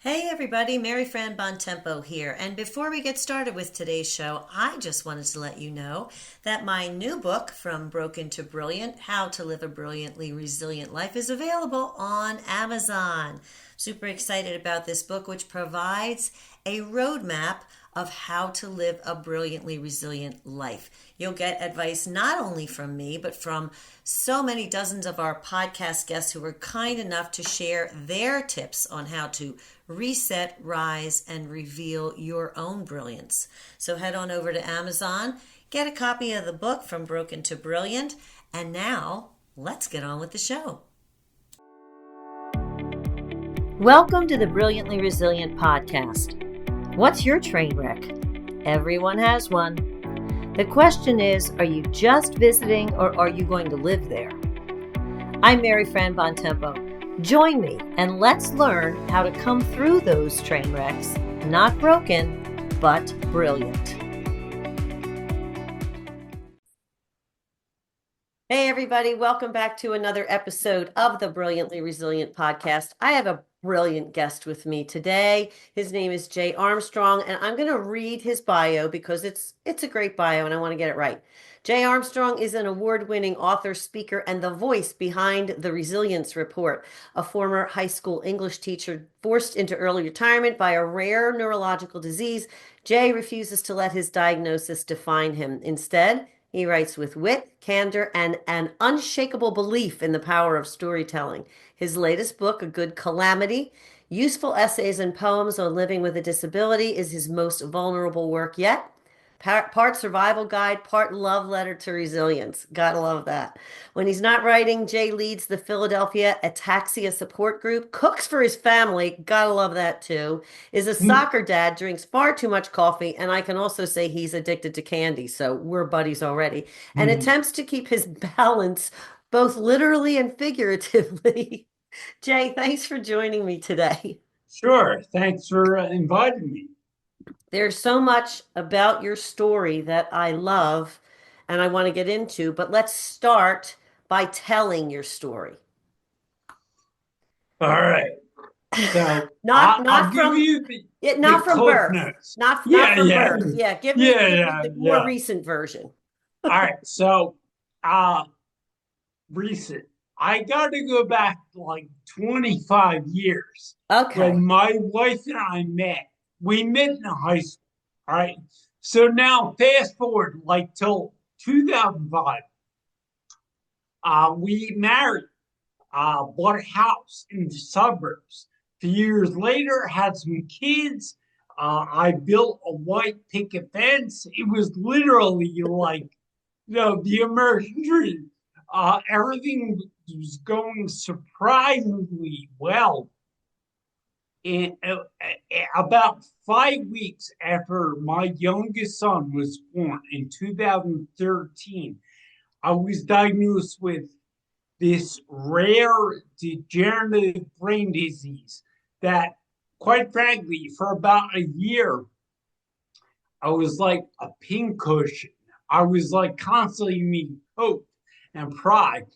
Hey everybody, Mary Fran Bontempo here. And before we get started with today's show, I just wanted to let you know that my new book, From Broken to Brilliant, How to Live a Brilliantly Resilient Life, is available on Amazon. Super excited about this book, which provides a roadmap of how to live a brilliantly resilient life. You'll get advice not only from me, but from so many dozens of our podcast guests who were kind enough to share their tips on how to reset, rise, and reveal your own brilliance. So head on over to Amazon, get a copy of the book From Broken to Brilliant, and now let's get on with the show. Welcome to the Brilliantly Resilient Podcast. What's your train wreck? Everyone has one. The question is, are you just visiting or are you going to live there? I'm Mary Fran Bontempo. Join me and let's learn how to come through those train wrecks, not broken, but brilliant. Hey everybody, welcome back to another episode of the Brilliantly Resilient Podcast. I have a brilliant guest with me today. His name is Jay Armstrong, and I'm going to read his bio because it's a great bio and I want to get it right. Jay Armstrong is an award-winning author, speaker, and the voice behind the Resilience Report, a former high school English teacher forced into early retirement by a rare neurological disease. Jay refuses to let his diagnosis define him. Instead, he writes with wit, candor, and an unshakable belief in the power of storytelling. His latest book, A Good Calamity, Useful Essays and Poems on Living with a Disability, is his most vulnerable work yet. Part survival guide, part love letter to resilience. Gotta love that. When he's not writing, Jay leads the Philadelphia Ataxia support group, cooks for his family. Gotta love that too. Is a soccer dad, drinks far too much coffee, and I can also say he's addicted to candy, so we're buddies already. And attempts to keep his balance both literally and figuratively. Jay, thanks for joining me today. Sure. Thanks for inviting me. There's so much about your story that I love and I want to get into, but let's start by telling your story. All right. So Not I'll not give from you the not from Cliff birth. Notes. Not Yeah, from yeah, birth. Yeah, yeah, give me yeah, the more yeah. recent version. All right. So uh recent. I got to go back like 25 years when Okay. my wife and I met. We met in high school. All right. So now fast forward like till 2005. We married. Bought a house in the suburbs. A few years later, had some kids. I built a white picket fence. It was literally like, the American dream. Everything was going surprisingly well. And about 5 weeks after my youngest son was born in 2013, I was diagnosed with this rare degenerative brain disease that, quite frankly, for about a year, I was like a pincushion. I was like constantly meeting hope and pride.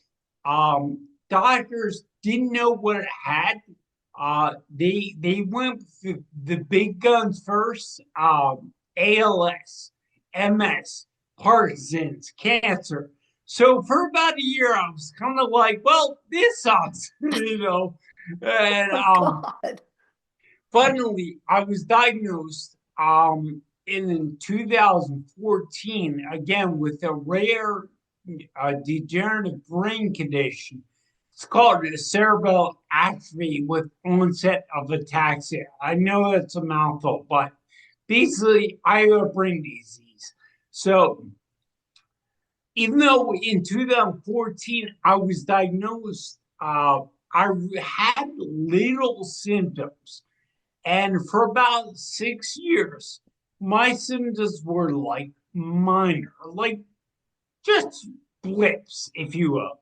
Doctors didn't know what it had. They went with the big guns first. ALS, MS, Parkinson's, cancer. So for about a year, I was kind of like, well, this sucks, And Oh God. finally, I was diagnosed in 2014 again with a rare degenerative brain condition. It's called cerebral atrophy with onset of ataxia. I know that's a mouthful, but basically, I have a brain disease. So even though in 2014 I was diagnosed, I had little symptoms. And for about 6 years, my symptoms were like minor, like just blips, if you will.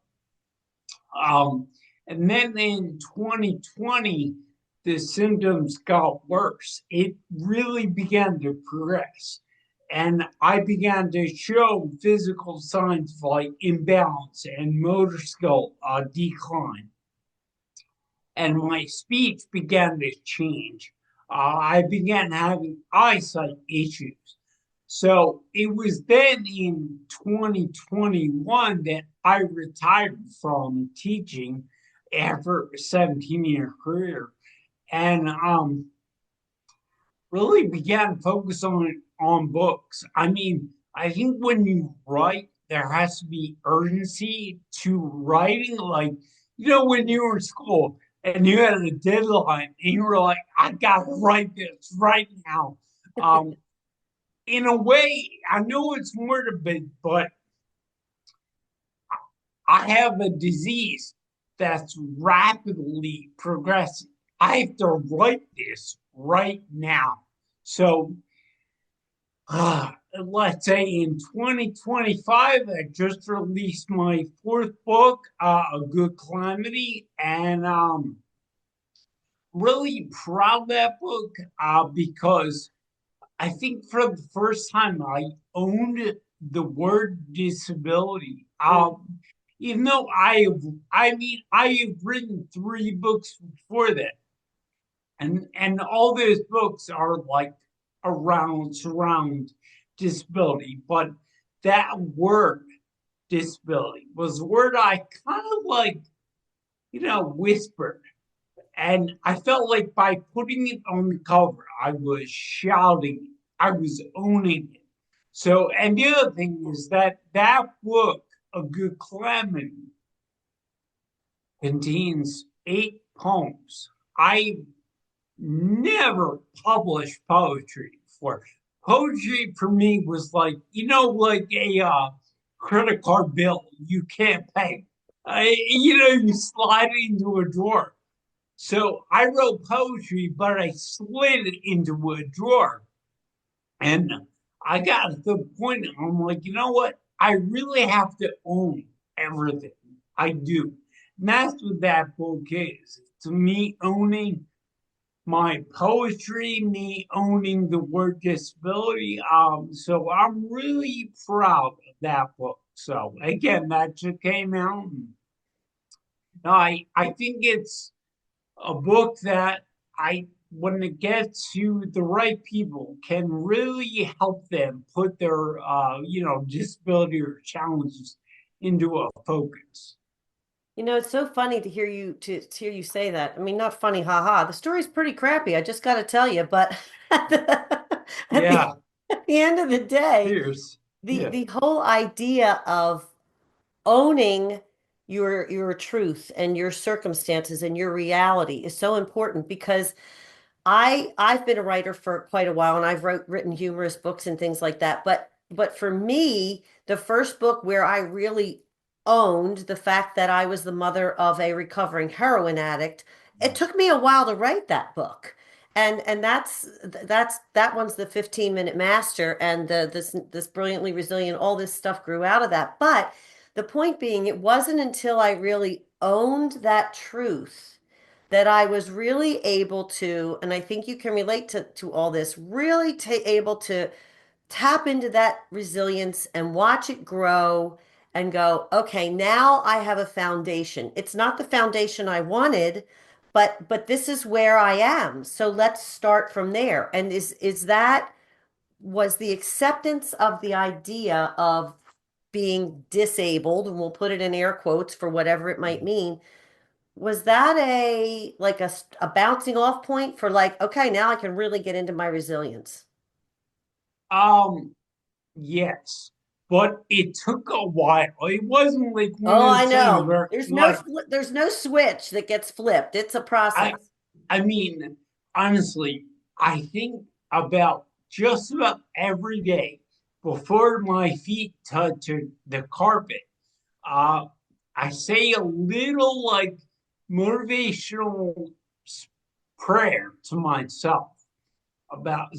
And then in 2020, the symptoms got worse. It really began to progress. And I began to show physical signs of like imbalance and motor skill decline. and my speech began to change. I began having eyesight issues. So it was then in 2021 that I retired from teaching after a 17-year career, and really began to focus on books. I mean, I think when you write, there has to be urgency to writing. Like, when you were in school and you had a deadline and you were like, I gotta write this right now. Um, in a way, I know it's morbid, but I have a disease that's rapidly progressing. I have to write this right now. So, let's say in 2025, I just released my fourth book, A Good Calamity, and really proud of that book because I think for the first time I owned the word disability. Mm. Even though I have written three books before that, and all those books are like surround disability, but that word disability was a word I kind of like, whispered. And I felt like by putting it on the cover, I was shouting it. I was owning it. So, and the other thing is that book, A Good Calamity, contains 8 poems. I never published poetry before. Poetry for me was like, like a credit card bill you can't pay. You slide it into a drawer. So I wrote poetry, but I slid it into a drawer. And I got to the point, I'm like, you know what? I really have to own everything I do. And that's what that book is. It's me owning my poetry, me owning the word disability. So I'm really proud of that book. So again, that just came out. And I think it's a book that when it gets to the right people, can really help them put their, disability or challenges into a focus. It's so funny to hear you say that. I mean, not funny, haha. The story's pretty crappy, I just got to tell you, but at at the Yeah. at the end of the day, Cheers. the Yeah. the whole idea of owning your truth and your circumstances and your reality is so important because I've been a writer for quite a while and I've written humorous books and things like that. But for me, the first book where I really owned the fact that I was the mother of a recovering heroin addict, it took me a while to write that book. And that one's the 15-minute master and this brilliantly resilient, all this stuff grew out of that. But the point being, it wasn't until I really owned that truth that I was really able to, and I think you can relate to all this, really able to tap into that resilience and watch it grow and go, okay, now I have a foundation. It's not the foundation I wanted, but this is where I am. So let's start from there. And is that was the acceptance of the idea of being disabled, and we'll put it in air quotes for whatever it might mean, was that a bouncing off point for like, okay, now I can really get into my resilience? Um, yes. But it took a while. It wasn't like one Oh, of I those things know. where like There's no switch that gets flipped. It's a I process. I mean, honestly, I think about just about every day before my feet touch the carpet. Uh, I say a little like motivational prayer to myself about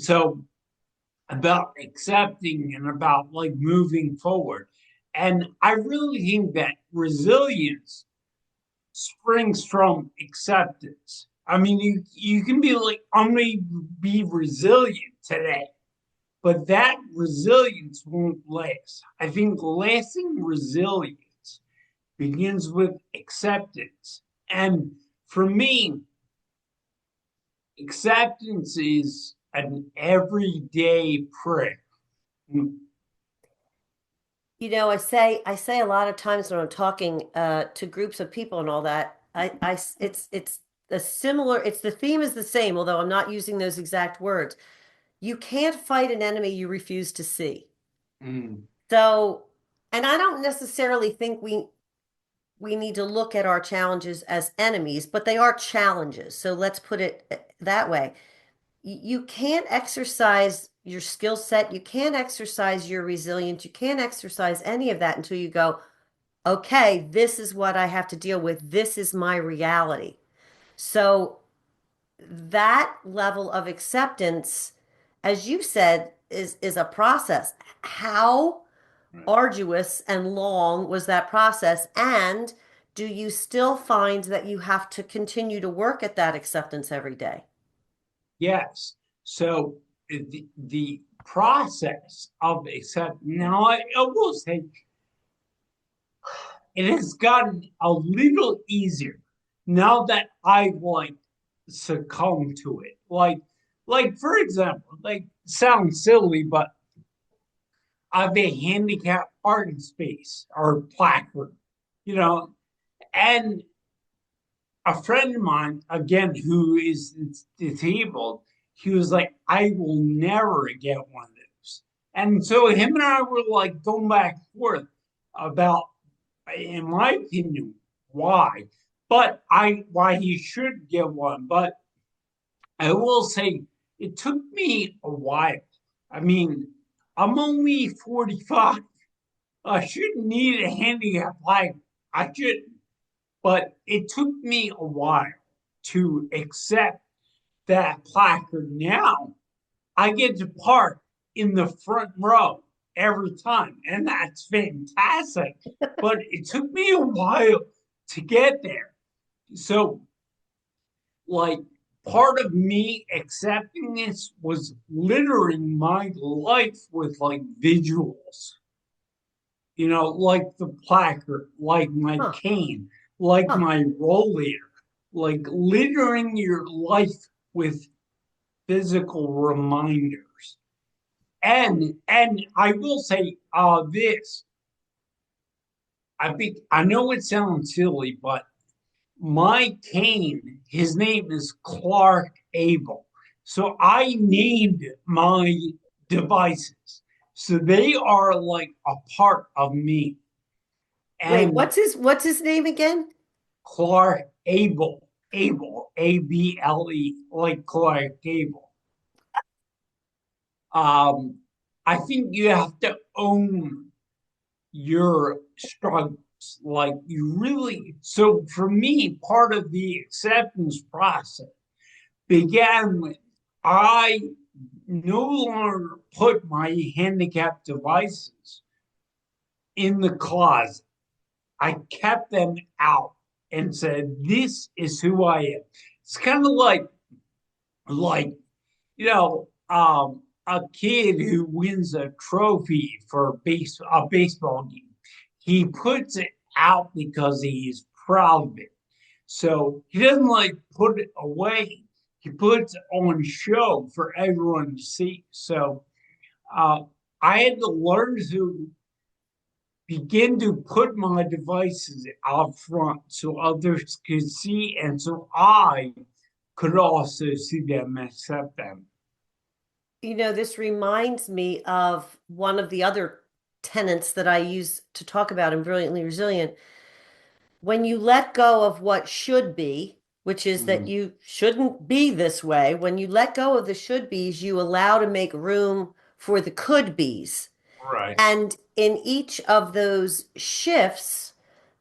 accepting and about like moving forward. And I really think that resilience springs from acceptance. I mean, you can be like, I'm going to be resilient today, but that resilience won't last. I think lasting resilience begins with acceptance. And for me, acceptance is an everyday prayer. Mm. I say a lot of times when I'm talking to groups of people and all that, it's a similar, it's the theme is the same, although I'm not using those exact words. You can't fight an enemy you refuse to see. Mm. So, and I don't necessarily think we need to look at our challenges as enemies, but they are challenges. So let's put it that way. You can't exercise your skill set, you can't exercise your resilience, you can't exercise any of that until you go, okay, this is what I have to deal with. This is my reality. So that level of acceptance, as you said, is a process. How arduous and long was that process? And do you still find that you have to continue to work at that acceptance every day? Yes. So the process of accept now I will say it has gotten a little easier now that I like succumb to it. Like for example, like sounds silly, but I have a handicapped parking space or placard, you know, and a friend of mine, again, who is disabled, he was like, I will never get one of those. And so him and I were like going back and forth about, in my opinion, why. But I why he should get one. But I will say it took me a while. I mean, I'm only 45. I shouldn't need a handicap like I shouldn't. But it took me a while to accept that placard. Now I get to park in the front row every time, and that's fantastic. But it took me a while to get there. So, like, part of me accepting this was littering my life with like visuals, like the placard, like my Huh, cane, like huh. my rollator, like littering your life with physical reminders. And I will say this. I know it sounds silly, but my cane, his name is Clark Abel. So I named my devices. So they are like a part of me. Wait, And what's his name again? Clark Abel, Able, like Clark Gable. Um, I think you have to own your struggles. Like you really, so for me, part of the acceptance process began when I no longer put my handicap devices in the closet. I kept them out and said, "This is who I am." It's kind of like a kid who wins a trophy for a baseball game. He puts it out because he's proud of it. So he doesn't like put it away. He puts it on show for everyone to see. So uh, I had to learn to begin to put my devices out front so others could see and so I could also see them and accept them. This reminds me of one of the other tenets that I use to talk about in Brilliantly Resilient. When you let go of what should be, which is that Mm. you shouldn't be this way, when you let go of the should be's, you allow to make room for the could be's. Right. And in each of those shifts,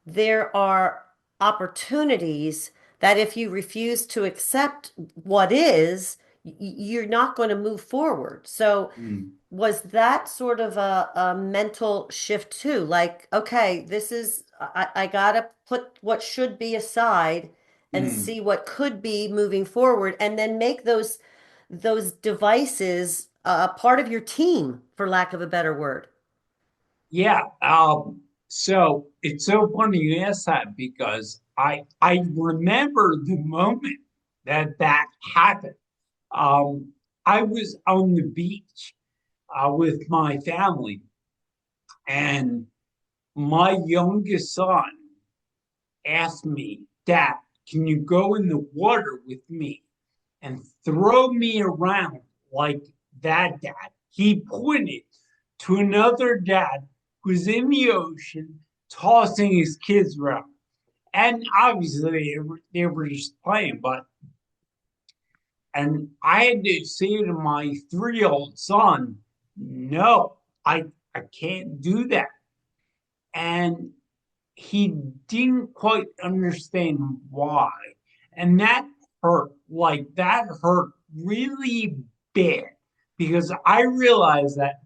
there are opportunities that if you refuse to accept what is, you're not going to move forward. So, Mm. was that sort of a mental shift too? Like, okay, I gotta put what should be aside and Mm. see what could be moving forward, and then make those devices a part of your team, for lack of a better word. Yeah. So it's so funny you ask that because I remember the moment that happened. Um, I was on the beach with my family, and my youngest son asked me, "Dad, can you go in the water with me and throw me around like that dad?" He pointed to another dad who's in the ocean tossing his kids around. And obviously they were just playing, but and I had to say to my 3-year-old son, no, I can't do that. And he didn't quite understand why. And that hurt really bad because I realized that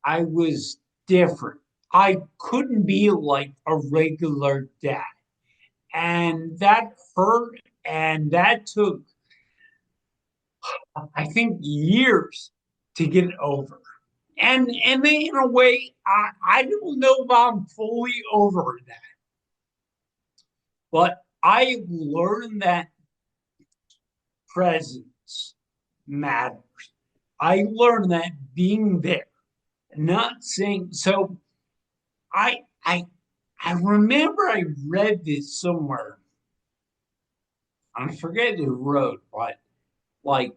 I was different. I couldn't be like a regular dad. And that hurt, and that took, I think, years to get over. And then in a way, I don't know if I'm fully over that, but I learned that presence matters. I learned that being there, not saying so. I I I remember I read this somewhere. I forget who wrote, but like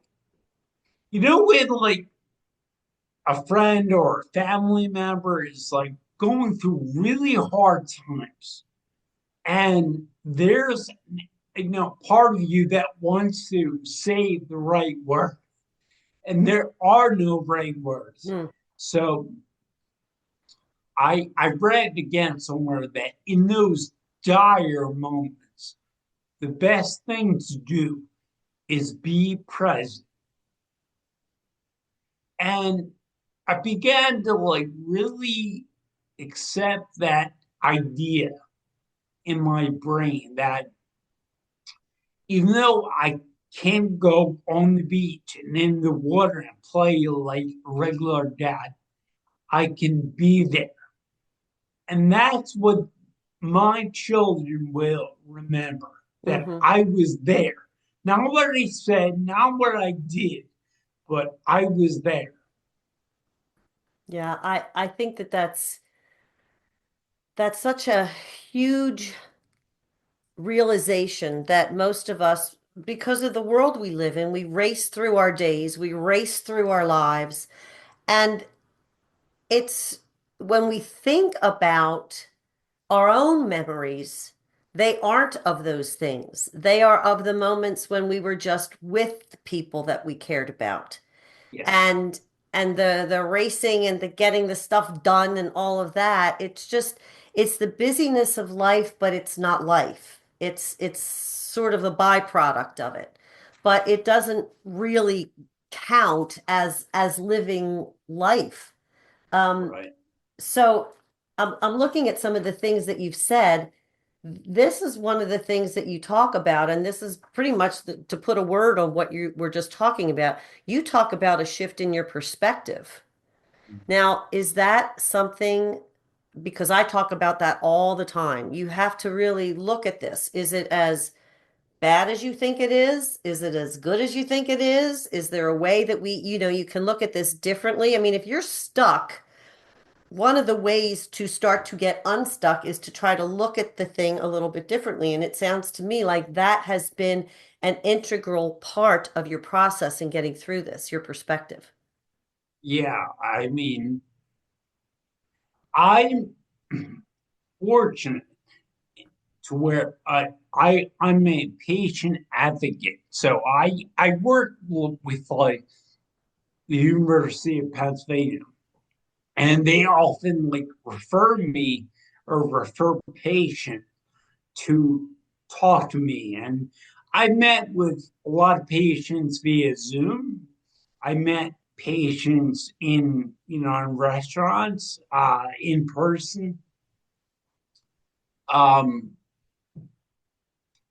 when like a friend or a family member is like going through really hard times, and there's part of you that wants to say the right word, and there are no right words. Mm. So I read again somewhere that in those dire moments, the best thing to do is be present. And I began to like really accept that idea in my brain that even though I can't go on the beach and in the water and play like a regular dad, I can be there. And that's what my children will remember, that Hmm. I was there. Not what I said, not what I did, but I was there. Yeah, I think that that's such a huge realization that most of us, because of the world we live in, we race through our days, we race through our lives, and it's when we think about our own memories, they aren't of those things. They are of the moments when we were just with the people that we cared about. Yes, And the racing and the getting the stuff done and all of that, it's the busyness of life, but it's not life. It's sort of a byproduct of it. But it doesn't really count as living life. Um, right. so I'm looking at some of the things that you've said. This is one of the things that you talk about, and this is pretty much to put a word on what you were just talking about. You talk about a shift in your perspective. Now, is that something, because I talk about that all the time, you have to really look at this. Is it as bad as you think it is? Is it as good as you think it is? Is there a way that you can look at this differently? I mean, if you're stuck, one of the ways to start to get unstuck is to try to look at the thing a little bit differently. And it sounds to me like that has been an integral part of your process in getting through this, your perspective. Yeah, I mean, I'm fortunate to where I'm a patient advocate. So I work with like the University of Pennsylvania, and they often like refer me or refer patient to talk to me. And I met with a lot of patients via Zoom. I met patients in restaurants, in person. Um,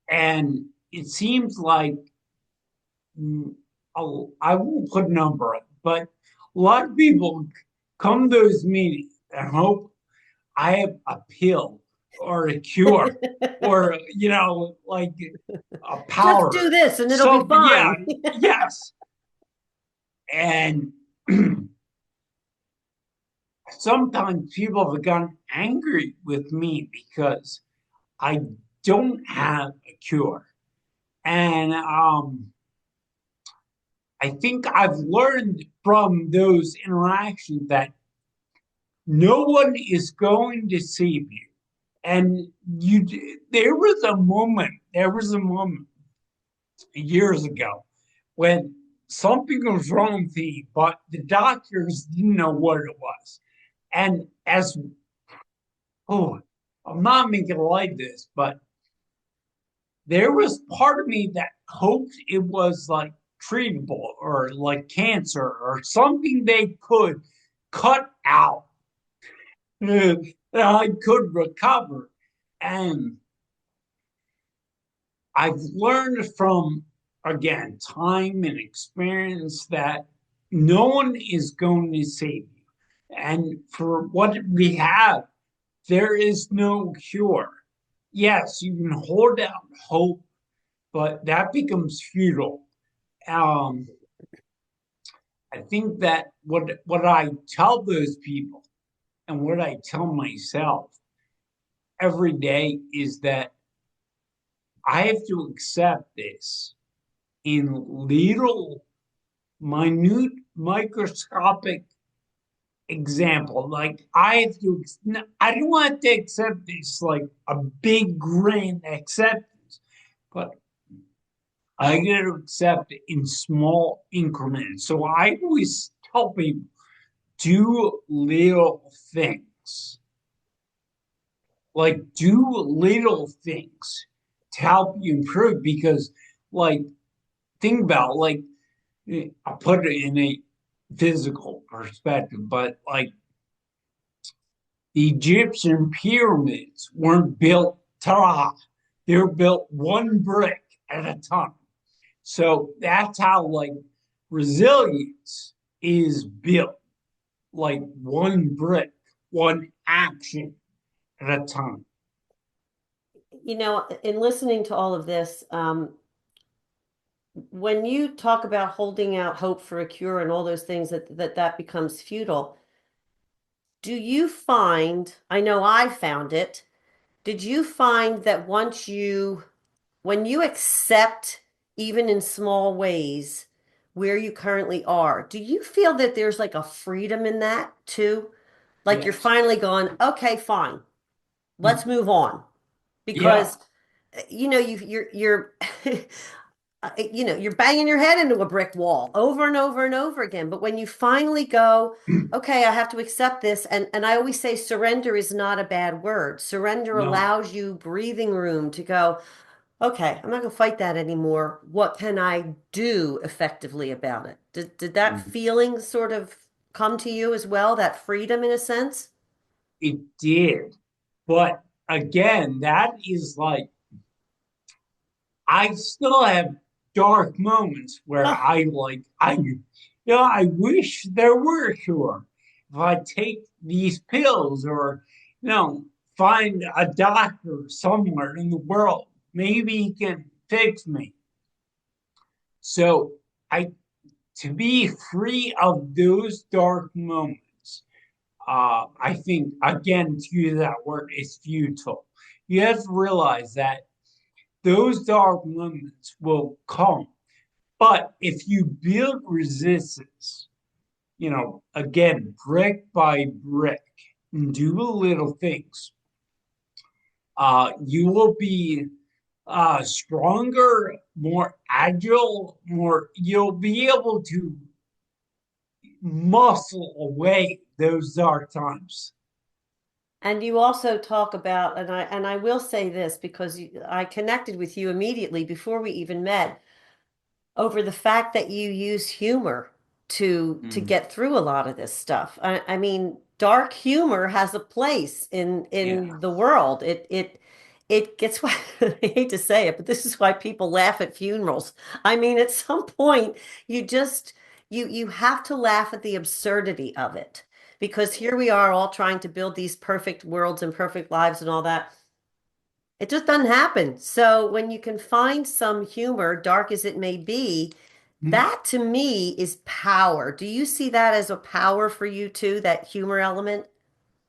and it seems like I won't put a number on it, but a lot of people come to those meetings and hope I have a pill or a cure or, like a Just do powder. this and it'll be So, yeah, fine. yes. And sometimes people have gotten angry with me because I don't have a cure. And I think I've learned from those interactions that no one is going to save you. And there was a moment years ago when something was wrong with me, but the doctors didn't know what it was. And I'm not making light of this, but there was part of me that hoped it was like treatable or like cancer or something they could cut out that I could recover. And I've learned from, again, time and experience that no one is going to save you. And for what we have, there is no cure. Yes, you can hold out hope, but that becomes futile. Um, I think that what I tell those people and what I tell myself every day is that I have to accept this in little, minute, microscopic example. Like I don't want to accept this like a big grand acceptance, but I got to accept it in small increments. So I always tell people do little things. Like do little things to help you improve because like think about like I'll put it in a physical perspective, but like the Egyptian pyramids weren't built ta they were built one brick at a time. So that's how like resilience is built, like one brick, one action at a time. In listening to all of this, when you talk about holding out hope for a cure and all those things that becomes futile, do you find, I know I found it, did you find that when you accept, even in small ways, where you currently are, do you feel that there's like a freedom in that too? Like you're Yes. finally going, okay, fine, let's move on. Yeah. Because you're you're banging your head into a brick wall over and over and over again. But when you finally go, okay, I have to accept this, and I always say surrender is not a bad word. Surrender No. allows you breathing room to go, okay, I'm not going to fight that anymore. What can I do effectively about it? Did that feeling sort of come to you as well, that freedom in a sense? It did. But again, that is like I still have dark moments where Oh, I wish there were a cure. If I take these pills or, you know, find a doctor somewhere in the world, maybe he can fix me. So I, to be free of those dark moments, I think again to use that word is futile. You have to realize that those dark moments will come. But if you build resistance, again, brick by brick, and do little things, you will be stronger, more agile, you'll be able to muscle away those dark times. and you also talk about, and I will say this because I connected with you immediately before we even met over the fact that you use humor to Mm, get through a lot of this stuff. I mean, dark humor has a place in yeah. the world. It gets why I hate to say it, but this is why people laugh at funerals. I mean, at some point, you just you have to laugh at the absurdity of it because here we are all trying to build these perfect worlds and perfect lives and all that. It just doesn't happen. So when you can find some humor, dark as it may be, that to me is power. Do you see that as a power for you too, that humor element?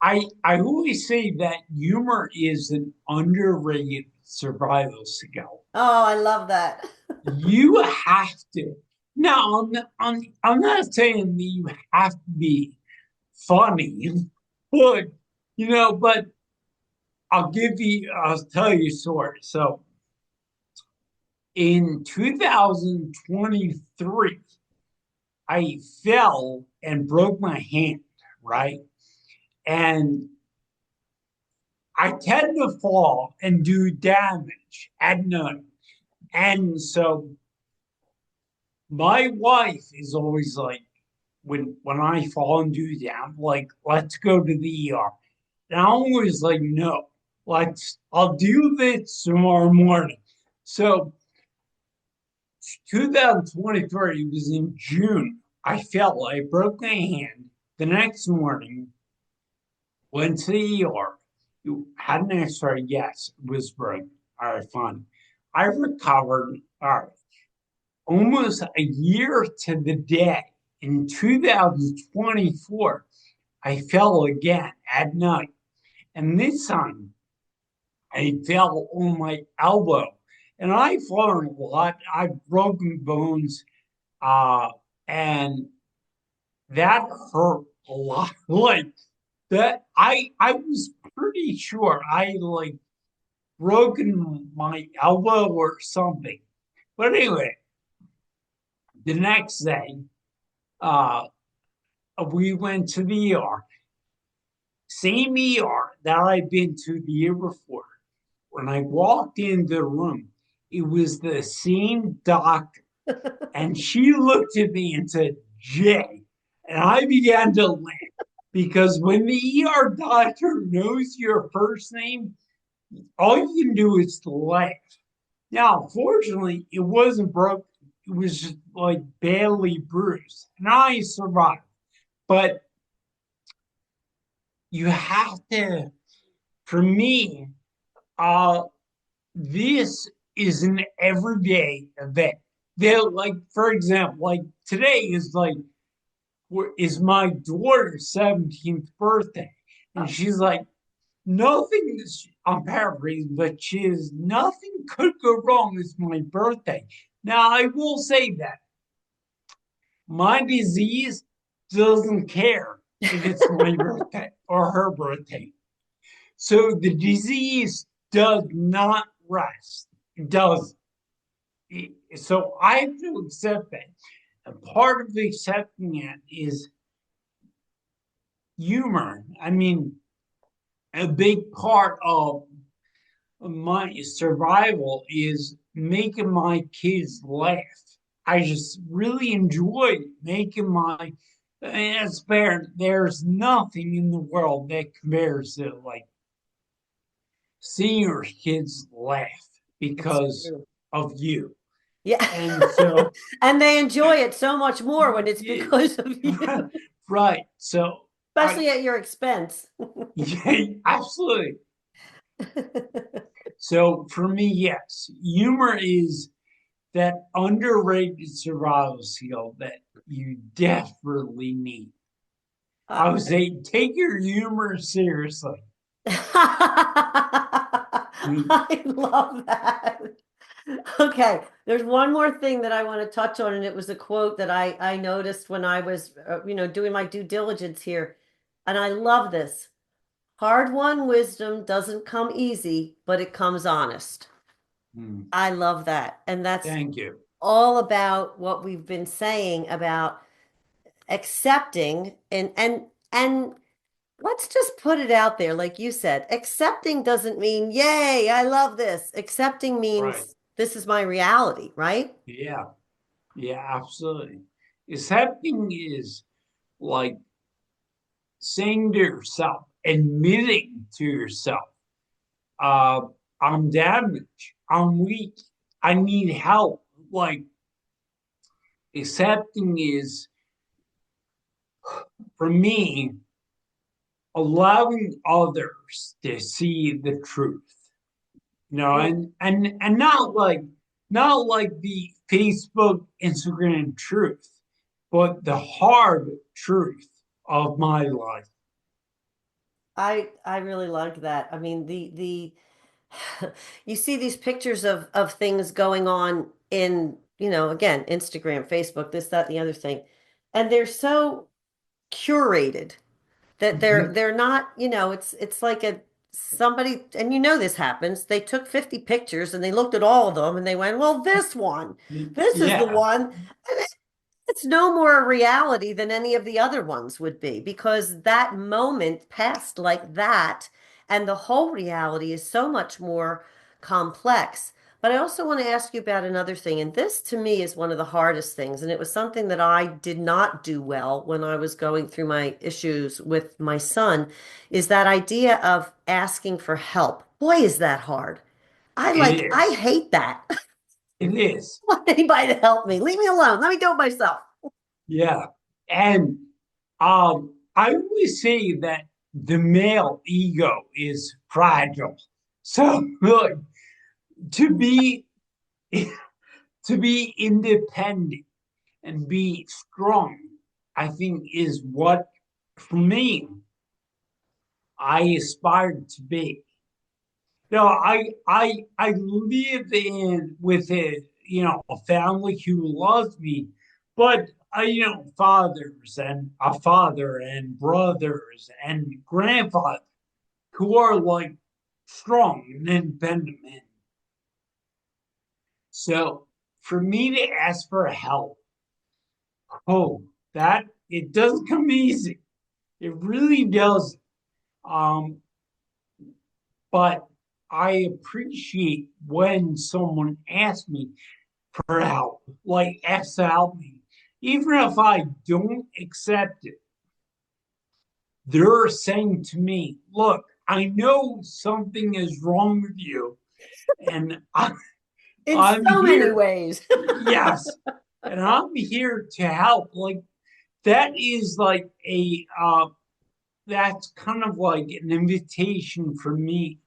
I always say that humor is an underrated survival skill. Oh, I love that. You have to. Now, I'm not saying that you have to be funny, but but I'll tell you a story. So in 2023, I fell and broke my hand, right? And I tend to fall and do damage at night. And so my wife is always like, when I fall and do that, like, let's go to the ER. And I'm always like, no, I'll do this tomorrow morning. So 2023, it was in June. I fell, I broke my hand. The next morning, went to the ER. You had an X-ray, yes, it was broken. All right, fine. I recovered. All right, almost a year to the day in 2024, I fell again at night. And this time I fell on my elbow. And I've fallen a lot. I've broken bones. Uh, and that hurt a lot. Like that, I was pretty sure I like broken my elbow or something. But anyway, the next day, uh, we went to the ER, same ER that I'd been to the year before. When I walked in the room, it was the same doctor. And she looked at me and said, Jay. And I began to laugh because when the ER doctor knows your first name, all you can do is to laugh. Now, fortunately, it wasn't broken. It was just like badly bruised. And I survived. But you have to, for me, uh, this is an everyday event. They're like, for example, like today is my daughter's 17th birthday. And she's like, nothing, I'm paraphrasing, but she is, nothing could go wrong. It's my birthday. Now, I will say that my disease doesn't care if it's my birthday or her birthday. So the disease does not rest. It does. So I have to accept that. And part of accepting it is humor. I mean, a big part of my survival is making my kids laugh. I just really enjoy making my as parent. There's nothing in the world that compares to like seeing your kids laugh It's because true. of you. Yeah. And so, And they enjoy it so much more when it's because of you, right. So especially at your expense. yeah, absolutely. So for me, yes, humor is that underrated survival skill that you desperately need. I would say take your humor seriously. I love that. Okay, there's one more thing that I want to touch on, and it was a quote that I noticed when I was, doing my due diligence here, and I love this. Hard-won wisdom doesn't come easy, but it comes honest. Hmm. I love that, and that's Thank you. all about what we've been saying about accepting and let's just put it out there, like you said, accepting doesn't mean, yay, I love this. Accepting Right. means this is my reality, right? Yeah. Yeah, absolutely. Accepting is like saying to yourself, admitting to yourself, uh, I'm damaged, I'm weak, I need help. Like accepting is, for me, allowing others to see the truth. Well, and not like the Facebook, Instagram truth, but the hard truth of my life. I really like that. I mean, the you see these pictures of things going on in, again, Instagram, Facebook, this, that, and the other thing, and they're so curated that they're Mhm. they're not, it's like a somebody, and this happens. They took 50 pictures and they looked at all of them and they went, well, this is the Yeah, one. It's no more a reality than any of the other ones would be because that moment passed like that, and the whole reality is so much more complex. But I also want to ask you about another thing, and this to me is one of the hardest things, and it was something that I did not do well when I was going through my issues with my son, is that idea of asking for help. Boy, is that hard. it I is. hate that. I It is. don't want anybody to help me. Leave me alone. Let me do it myself. Yeah. And I always say that the male ego is fragile. So look, to be to be independent and be strong, I think is what for me I aspired to be. No, I live in with a family who loves me, but fathers and a father and brothers and grandfather who are like strong and independent men. So for me to ask for help, oh, that it doesn't come easy. It really does. Um, but I appreciate when someone asks me for help, like asks to help me. Even if I don't accept it, they're saying to me, look, I know something is wrong with you, and In I'm so many here. ways. Yes. And I'm here to help. Like that is like that's kind of like an invitation for me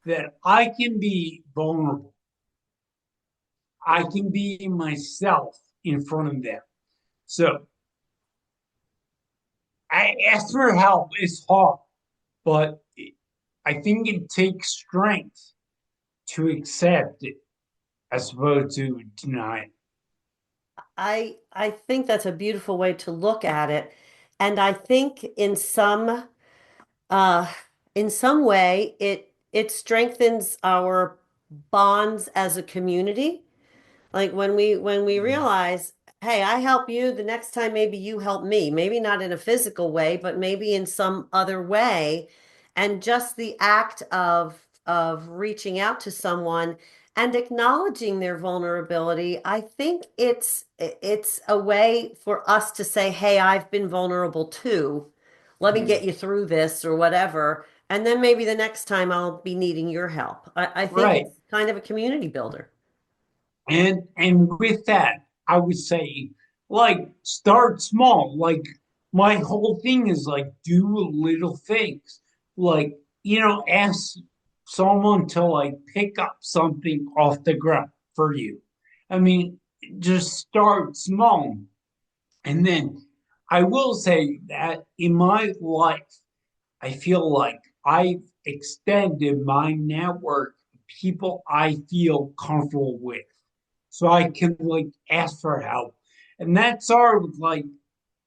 that I can be vulnerable. I can be myself in front of them. So I ask for help. It's hard, but I think it takes strength to accept it as opposed to deny it. I think that's a beautiful way to look at it. And I think uh in some way it strengthens our bonds as a community. Like when we realize, hey, I help you, the next time maybe you help me, maybe not in a physical way, but maybe in some other way. And just the act of reaching out to someone and acknowledging their vulnerability, I think it's a way for us to say, hey, I've been vulnerable too. Let me get Mm. you through this or whatever. And then maybe the next time I'll be needing your help. I think Right. it's kind of a community builder. And with that, I would say like start small. Like my whole thing is like do little things. Like, ask someone to like pick up something off the ground for you. I mean, just start small. And then I will say that in my life, I feel like I've extended my network of people I feel comfortable with. So I can like ask for help. And that started with like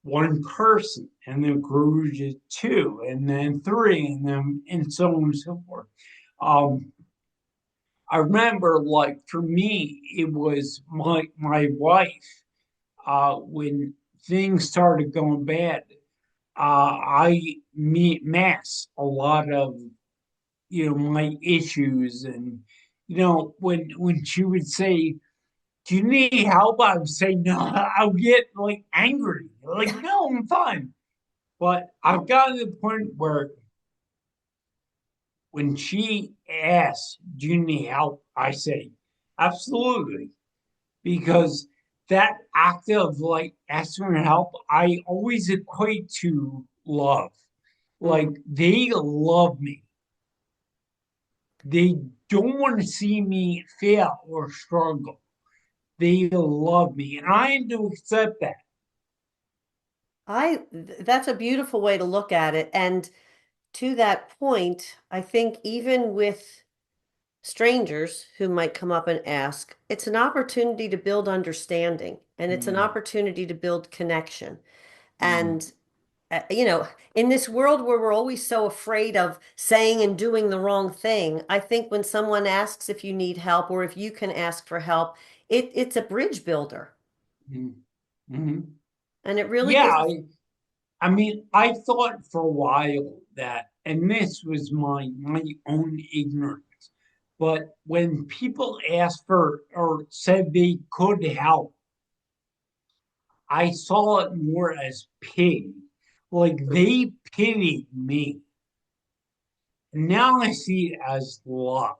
one person and then grew to two and then three and so on and so forth. Um, I remember like for me, it was my wife when things started going bad. I mass a lot of my issues, and when she would say, "Do you need help?" I would say no. I would get like angry, like no, I'm fine. But I've gotten to the point where when she asks, "Do you need help?" I say absolutely, because that act of like asking for help, I always equate to love. Like Mm. they love me. They don't want to see me fail or struggle. They love me, and I had to accept that. That's a beautiful way to look at it. And to that point, I think even with strangers who might come up and ask, it's an opportunity to build understanding and it's an Mm, opportunity to build connection. mm, And, in this world where we're always so afraid of saying and doing the wrong thing, I think when someone asks if you need help or if you can ask for help, it's a bridge builder. mm, mm. And it really Yeah, gives, I mean, I thought for a while that, and this was my own ignorance, but when people asked for or said they could help, I saw it more as pity. Like they pitied me. And now I see it as love.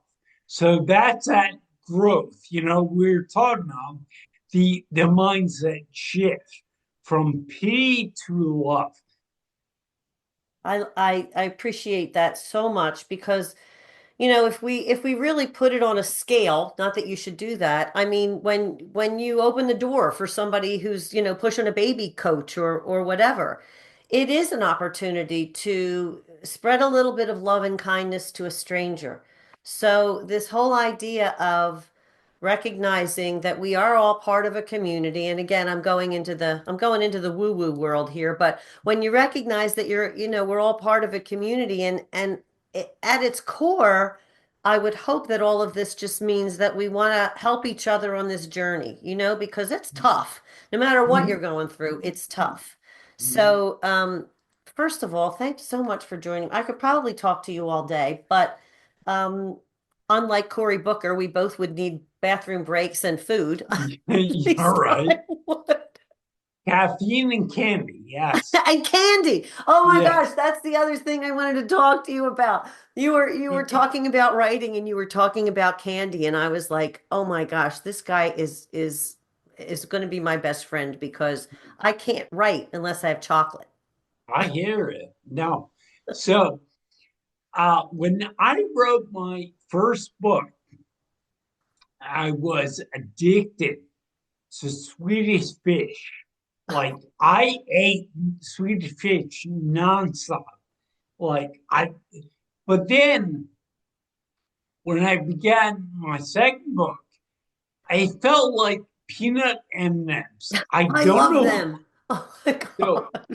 So that's that growth. We're talking about the mindset shift from pity to love. I appreciate that so much because if we really put it on a scale, not that you should do that. I mean, when you open the door for somebody who's, pushing a baby coach or whatever, it is an opportunity to spread a little bit of love and kindness to a stranger. So this whole idea of recognizing that we are all part of a community, and again, I'm going into the woo-woo world here, but when you recognize that we're all part of a community and at its core, I would hope that all of this just means that we want to help each other on this journey, because it's tough. No matter what you're Mhm. going through, it's tough. Mhm. So, first of all, thanks so much for joining. I could probably talk to you all day, but um, unlike Cory Booker, we both would need bathroom breaks and food. At You're least right. I would. Caffeine and candy, yes. And candy. Oh my gosh, Yes. that's the other thing I wanted to talk to you about. You were talking about writing and you were talking about candy and I was like, "Oh my gosh, this guy is going to be my best friend because I can't write unless I have chocolate." I hear it. No. So, when I wrote my first book, I was addicted to Swedish fish. Like, I ate Swedish fish nonstop. But then when I began my second book, I felt like peanut M&Ms. I I don't love know. them. Oh my So, God.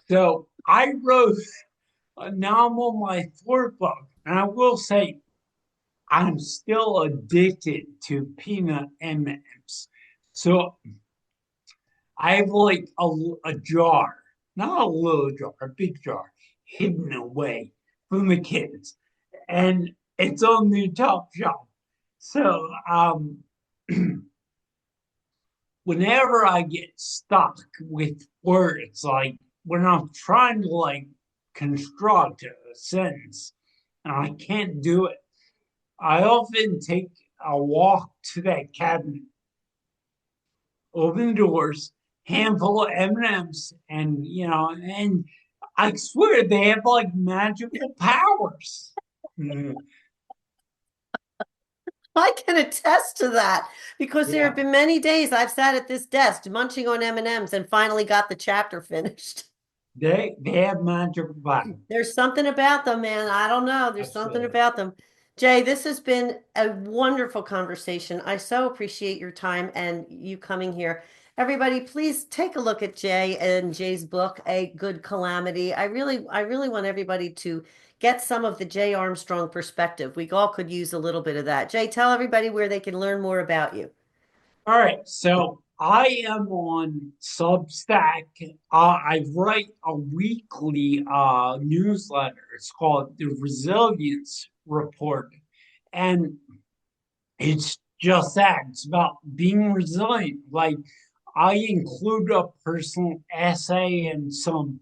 so I wrote now I'm on my fourth book, and I will say I'm still addicted to peanut M&Ms. So I have like a jar, not a little jar, a big jar, hidden away from the kids, and it's on the top shelf. So whenever I get stuck with words, like when I'm trying to like construct a sentence and I can't do it, I often take a walk to that cabinet, open the doors, handful of M&Ms, and I swear they have like magical powers. Mhm. I can attest to that because there have Yeah, been many days I've sat at this desk munching on M&Ms and finally got the chapter finished. they have magical powers. There's something about them, man. I don't know. There's something Absolutely. about them. Jay, this has been a wonderful conversation. I so appreciate your time and you coming here. Everybody, please take a look at Jay and Jay's book, A Good Calamity. I really want everybody to get some of the Jay Armstrong perspective. We all could use a little bit of that. Jay, tell everybody where they can learn more about you. All right, so I am on Substack. I write a weekly newsletter. It's called the Resilience Report, and it's just that. It's about being resilient. Like I include a personal essay and some,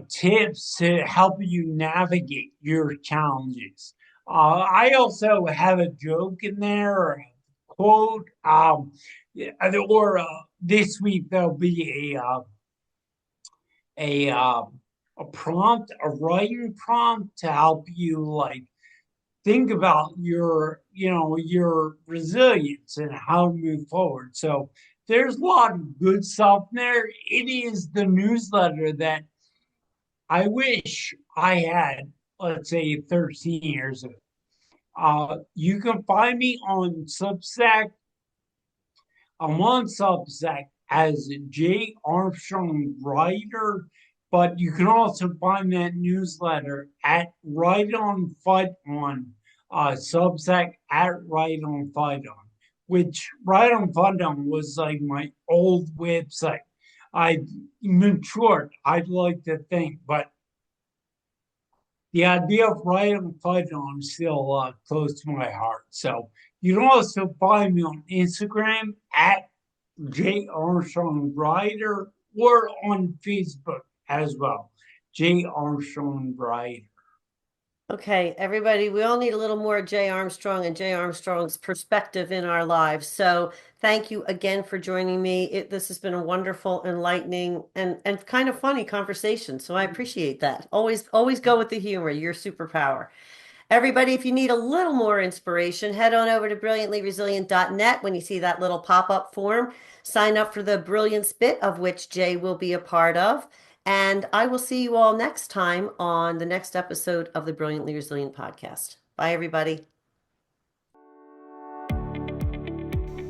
tips to help you navigate your challenges. I also have a joke in there, or a quote, yeah, or this week there'll be a a prompt, a writing prompt to help you like think about your resilience and how to move forward. So there's a lot of good stuff there. It is the newsletter that I wish I had, let's say, 13 years ago. You can find me on Substack. I'm on Substack as J. Armstrong Writer, but you can also find that newsletter at Right On Fight On, Substack at Right On Fight On, which Right On Fight On was like my old website. I matured, I'd like to think, but the idea of Right On Fight On is still close to my heart. So you can also find me on Instagram at J. Armstrong Writer or on Facebook as well. J. Armstrong Writer. Okay, everybody, we all need a little more Jay Armstrong and Jay Armstrong's perspective in our lives. So thank you again for joining me. This has been a wonderful, enlightening, and kind of funny conversation. So I appreciate that. Always go with the humor, your superpower. Everybody, if you need a little more inspiration, head on over to brilliantlyresilient.net. When you see that little pop-up form, sign up for the Brilliance Bit, of which Jay will be a part of. And I will see you all next time on the next episode of the Brilliantly Resilient podcast. Bye, everybody.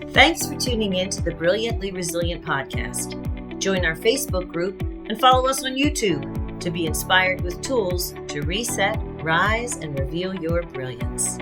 Thanks for tuning in to the Brilliantly Resilient podcast. Join our Facebook group and follow us on YouTube to be inspired with tools to reset, rise, and reveal your brilliance.